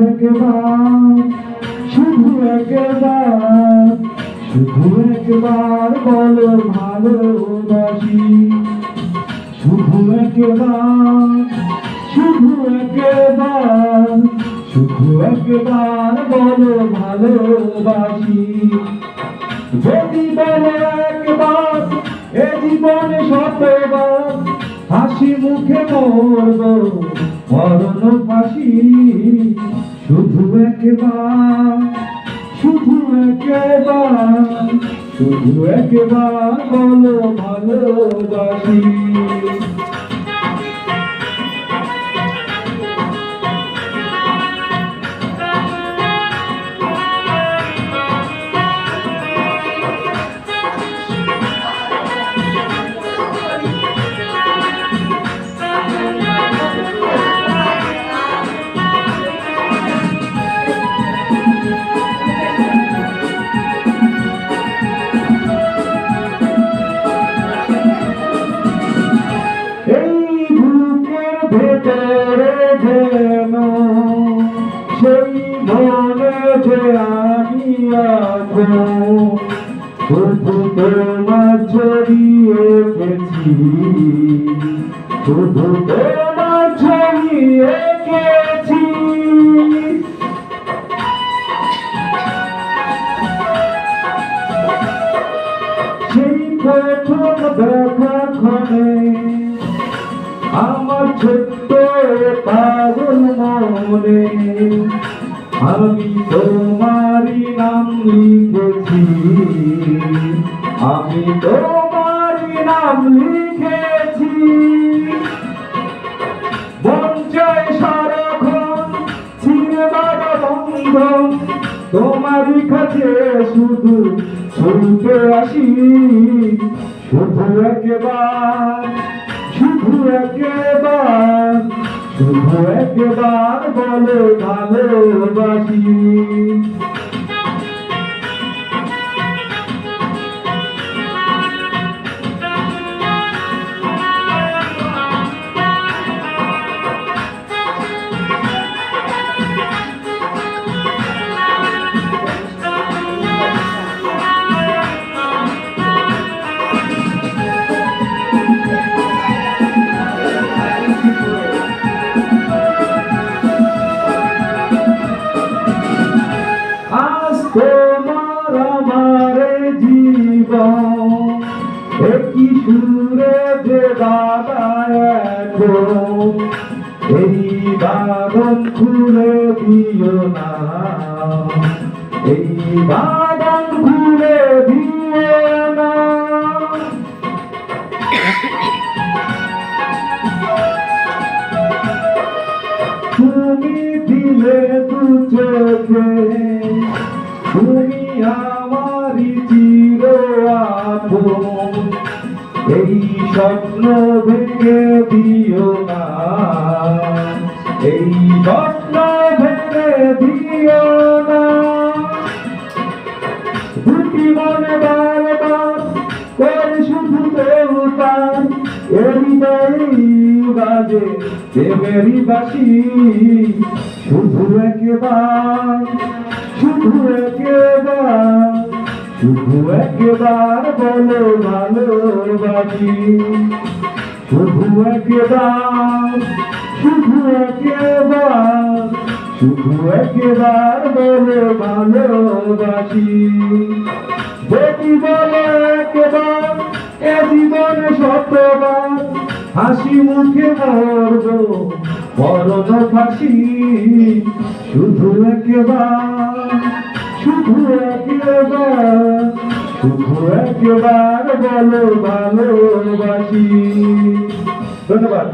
একবার শুধু একবার শুধু একবার বলো ভালোবাসি শুধু একবার শুধু একবার শুধু একবার বলো ভালোবাসি যদি বলো একবার এ জীবনে শতবার হাসি মুখে মরব মরণ ফাঁসি শুধু একবার শুধু একবার শুধু একবার বলো ভালোবাসি ভেতরে যেন সেই মনে যে আমি আছো শুধু তোমার ছবি এঁকেছি শুধু তোমার ছবি এঁকেছি সেই প্রথম দেখার ক্ষণে আমার ছোট্ট পাগল মনে আমি তোমারই নাম লিখেছি আমি তোমারই নাম লিখেছি বঞ্চায় সারাক্ষণ ছিঁড়ে বাবা বন্ধন তোমারই কাছে শুধু ছুটে আসি শুধু একবার শুধু একবার শুধু একবার বলো ভালোবাসি তোমার আমার জীবন একই সুরে যে বাগায় এই বাগান খুলে দিও না এই বাগান খুলে দিও না তুমি দিলে দু চোখে তুমি আমারি চির আপন এই স্বপ্ন ভেঙে দিও না এই স্বপ্ন ভেঙে দিও না দুটি মনে বারবার করে শুধু দেবতার হৃদয় বাজে প্রেমেরই বাসি শুধু একবার শুধু একবার শুধু একবার বলো ভালোবাসি শুধু একবার শুধু একবার শুধু একবার বলো ভালোবাসি যদি বলো একবার এ জীবনে শতবার হাসি মুখে মরব মরণ ফাঁসি শুধু একবার শুধু একবার শুধু একবার বলো ভালোবাসি ধন্যবাদ।